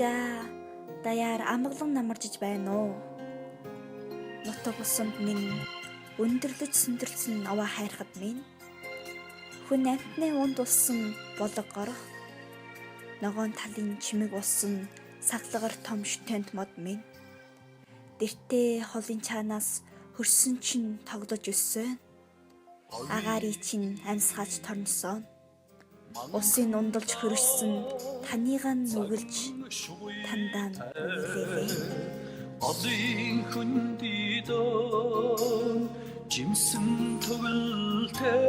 За даяар амгалан намаржиж байна уу? Нутаг усанд минь өндөрлөж сөндөрлсөн аваа хайрхад минь хүн амтны унд уссан болог горох ногоон талын чимэг уссан саглагар том шүтэнд мод минь дэртээ холын чаанаас хөрсөн чинь тоглож өссөн агаарий чинь амьсгаач торнсон усын ундалж хөрөшсөн танийгаа нүгэлж тандан үлээлээ Алын хүндидон жимсэн төгөлтэй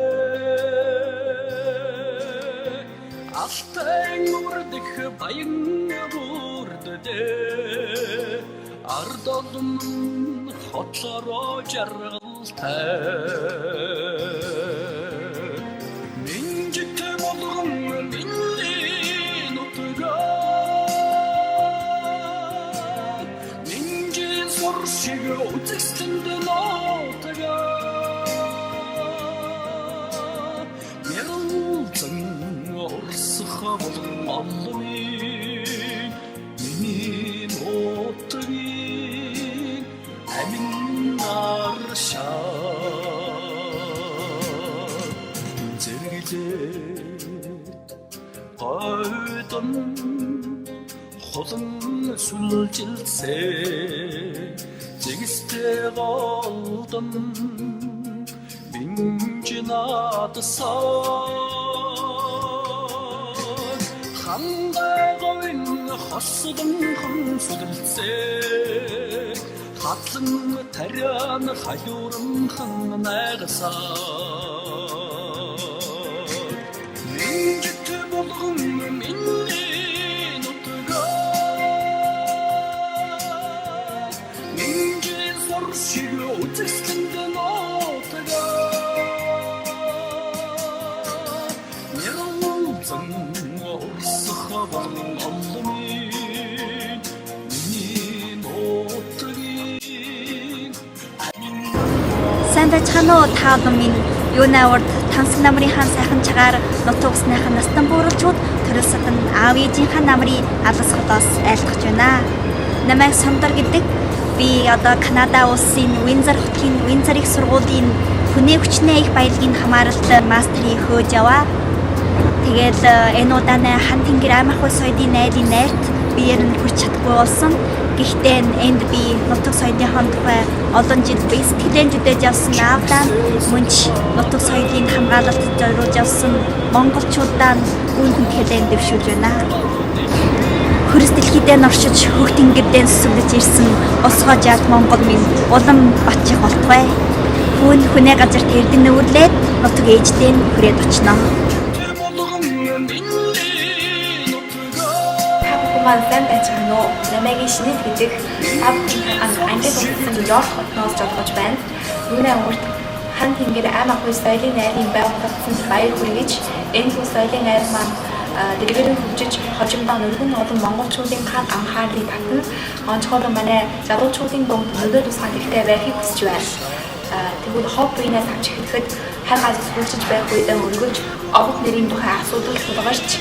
Алтай мөрдөх баян бүрддээ Ардолн хотлороо жаргалтай Минжит болгон минний нутгаа Минжин соршиг үзэстэнд нотгаа Ярулцан орсох болгон олмын Миний нотгийг амин аршаа Гойдон холон сүлжилсээ зэгстэй голдон бинжинадсан хангай говин хосдон хонсулцээ хатлан тарян хаюран хан найгасаа Минжит болгон минний нутгаа Минжин соршиг үзэстэнд нотгаа Ярулцан орсох болгон олмын Миний нутгийг Сайн байцгаана уу та бүхэн минь юунаа урд Тансаг намрын хаан сайхан чагаар нутаг усныхан настан бууралчууд төрөлсөтөн аав ээжийнхаа намрыг алгасгадаас айлтгаж байна. Намайг Самдар гэдэг. Би одоо Канада улсын Виндзор хотын Виндзор их сургуулийн хүнээ хүчнээ их баялагын хамааралт мастерыг хөөж яваа. Тэгээд энэ удаа хан тэнгэр аймаг хой соёлын найрын найрт биеэр нь хүрч чадахгүй болсон. Гэхдээ энд би нутаг соёлын тухай олон жил би сэтгэлэн жүдэж явсан аавдаа мөнч нутаг соёлын хамгаалалт зориулж явсан монголчуудаа үүнд хэлэн дэвшүүлж байна. Хөрс дэлхийдээ оршиж хөх тэнгэрдээ сүсгэж ирсэн осгоо жаад монгол минь улам батчих болтугай. Хүнээ газар тэрдэн өвөрлээд нутаг ээждээ хүрээд очно. Сайн байцгаана уу? Намайг Шинэт гэдэг англи улсын Нью-Йорк хотноос жолгож байна. Үүний урд хан тэнгэр аймаг хой соёлын найрын байгуулагдсан баяр хүргэж энэ хой соёлын найр маань дэлгэрэн хөгжиж хожимдоо өргөн олон монголчуудын гал анхаарлыг татна. Онцгой манай залуучуудын дунд өндөр тусгай ихтэй байхыг хүсэж байна. Тэгвэл хоббинаас авч ихэхэд хар газар сүлжиж байх үедээ өргөж овог нэрийн тухай асуудал суулгаж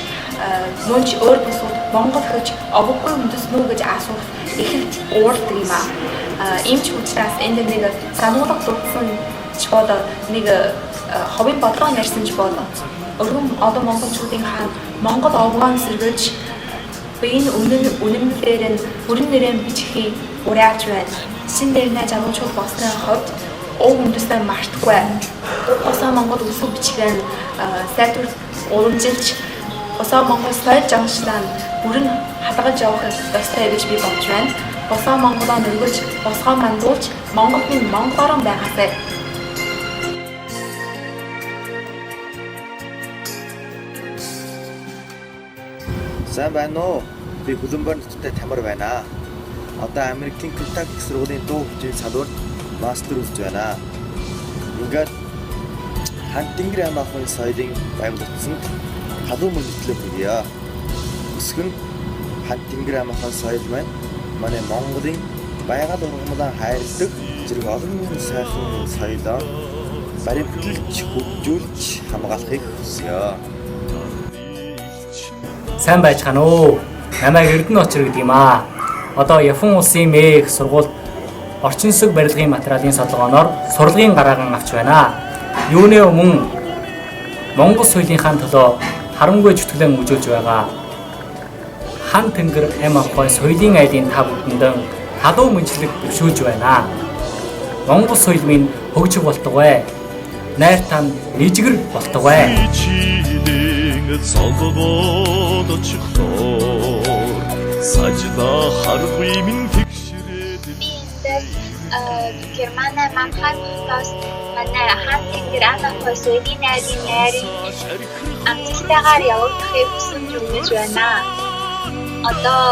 мөнч өөр бусууд Монгол хэж овоггүй үндэснүү гэж асуух ихэнх уурдаг юм аа. Имч учраас энд нэг сануулга дутсан ч болоо нэг ховын бодлого ярьсан ч болоо өргөн олон монголчуудын хаан Монгол овгоон сэргэж энэ үнэмлэлээр нь бүрэн нэрээр бичихийг уриалж байна. Шин дээрнээ залуучууд босны хувьд уг үндэстээ мартахгүй. Осоо Монгол үсэг бичгээр сайтур уламжилж Осоо Монгол соёл жаншлаа бүрэн хадгалж явах ёстой гэж би бодож байна. Осоо Монголоо нэргэж, босгоо мандуулж, Монгол минь монголоор байгаасай. Сайн байна уу? Би Хөлбөмбөр нутагтай Тамар байна. Одоо Америкийн Kentucky сургуулийн дуу хөгжлийн салбарт мастер үзэж байна. Ингээд хан тэнгэр аймаг хой соёлын байгууллагын халуун мөнгөлөө хүргье. Өсгөн хан тэнгэр аймаг хой соёл манай Монголын байгаль ургамлаа хайрладаг зэрэг олон сайхан соёлоо баримтлж хөгжүүлж хамгаалахыг хүсье. Сайн байцгаана уу. намайг Эрдэнэ очир гэдэг юм аа. Одоо Япон улсын МЭХ сургуульд орчин сүг барилгын материалын солгооноор сурлагын гараагаан авч байна. Юуны өмнө Монгол соёлынхаа төлөө харамгүй зүтгэлэн үзүүлж байгаа. Хан тэнгэр эм авхой соёлын айлын та бүхэндээ халуун мөнчлөг өвшүүлж байна. Монгол соёл минь хөгжиг болтугай. Найр тань нэгжгэр болтугай. солгоод очихлоо сажда харгүй минь тэгшрээд Германа манхайтаас манай хан тэнгэр амхай соёлын айлын найрын амжилтаар явуулахыг хүсэж байна. Одоо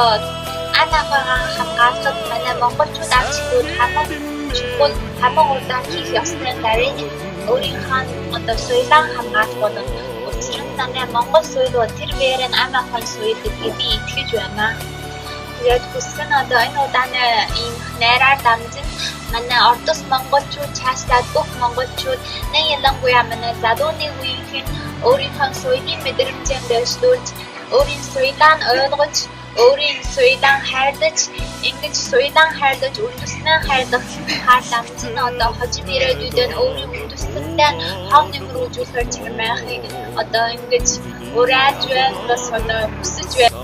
анаагаа хамгаалахад манай монголчууд амжилтууд хамаг удаан хийх ёсны дарыг өөрийнхөө одоо соёлоо хамгаалах болон учир нь манай монгол соёл бол тэр бэрэн амаахан соёл гэдгийг би итгэж байна. Тэгээд хүссэн одоо энэ удааны ийм найраар дамжин манай ордос монголчууд цаашлаад бүх монголчууд нэг ялангуяа манай залууны үеийнхэн өөрийнхөө соёлын мэдрэмжийг дэвшүүлж өөрийн соёлоо ойлгож өөрийн соёлоо хайрлаж ингэж соёлоо хайрлаж үндэснээ хайрлах хаар дамжин одоо хожим ирээдүйдээ өөрийн үндэстэнтэй хав нэмрүүлжүүлэх чимээхийг одоо ингэж уриалж байна бас одоо хүсэж байна.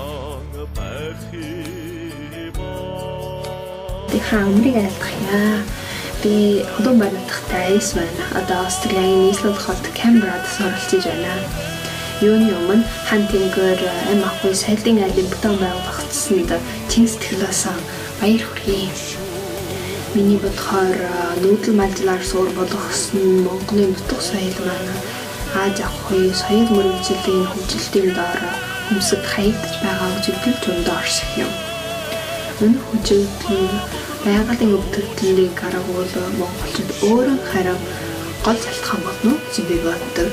Хамрыг айлтах яа. Би хөдөө баримтахтай айс байна. Одоо Австралийн нийслэл хот Камбрад суралцж байна. Юуны өмнө хан тэнгэр эм авхой соёлын айлын бүтэн байгуулагдсанд чин сэтгэлээсээ баяр хүргэе. Миний бодохоор нүүдэл малжлаар суур болгосон Монголын нутаг соёл маань Аз авхой соёл мөрөгжлийн хөгжилтийн доор хүмсэг хаягдж байгаа үзэгдэл зөндөө орших юм. Энэ хүчтэй байгалийн өвдөлтийг гаргуул монголчууд өөрөө харин гол шалтгаан болно гэж би боддог.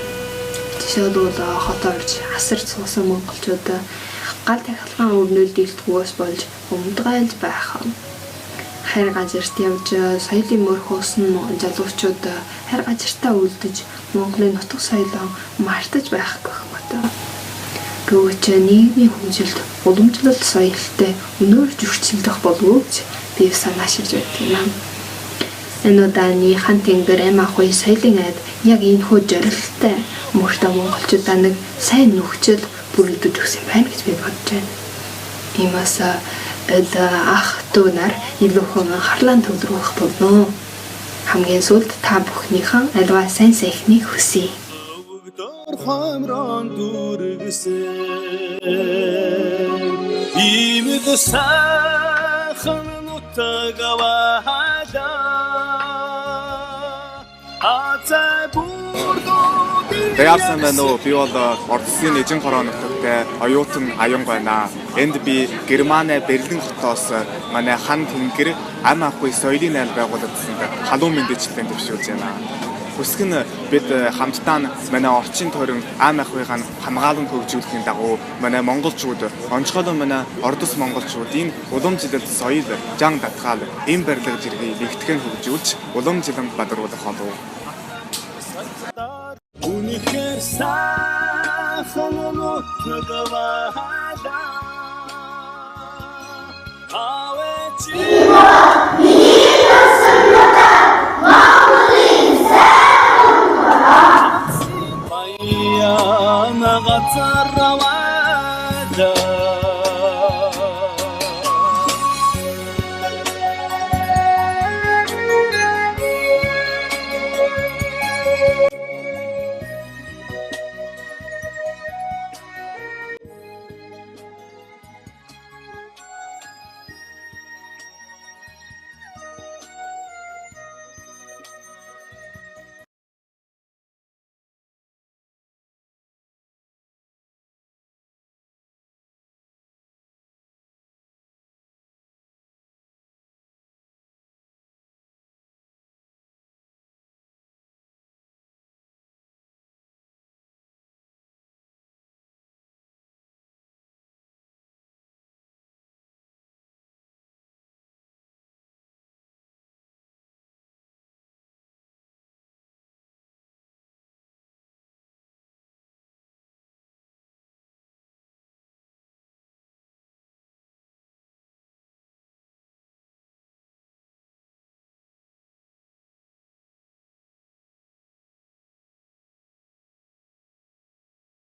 Жишээлбэл хот орж асар цусан монголчууд гал тахилгаан өрнөл дийлдэхгүйс болж өмдгайлж байх. Хайр газарт явж соёлын мөр хөөсөн залуучууд хайр газартаа үлдэж Монголын нутаг соёлоо мартаж байх гэх мэт. Гэвч нийгмийн хөгжилд уламжлалт соёлтой өнөр зөрчилдөх болов уу гэж би санаашилж байдаг юм. Энэ удааны хан тэнгэр эм авхой соёлын айд яг энэ хөө зорилттой мөртөө монголчуудаа нэг сайн нөхцөл бүрдэж өгсөн байна гэж би бодож байна. Иймээс ах дүү нар илүү их анхаарлаа төвлөрөх болно. Хамгийн сүүлд та бүхнийхэн альва сайн сайхныг хүсье. Хамран дүргэсэн имэд сайхан нутагаваада хацай бүрдүүд Яасан байна уу? Би бол Ордсын эжин хороо нутагтай оюутан аян байна. Энд би Германы Берлин хотоос манай хан тэнгэр ам авахгүй соёлын айл байгуулагдсанд халуун мэдээлэлтэй төвшүүлж байна. Хүсэх нь бид хамтдаа манай орчин тойрон ам ахуйг хамгаалан хөгжүүлэхийн дагуу манай монголчууд онцгойлон манай ордос монголчуудын уламжлалт соёл жан татгаал эм барилга зэргийг нэгтгэн хөгжүүлж уламжлан бадруулах болов. Үнэхээр сайхан нутагаваада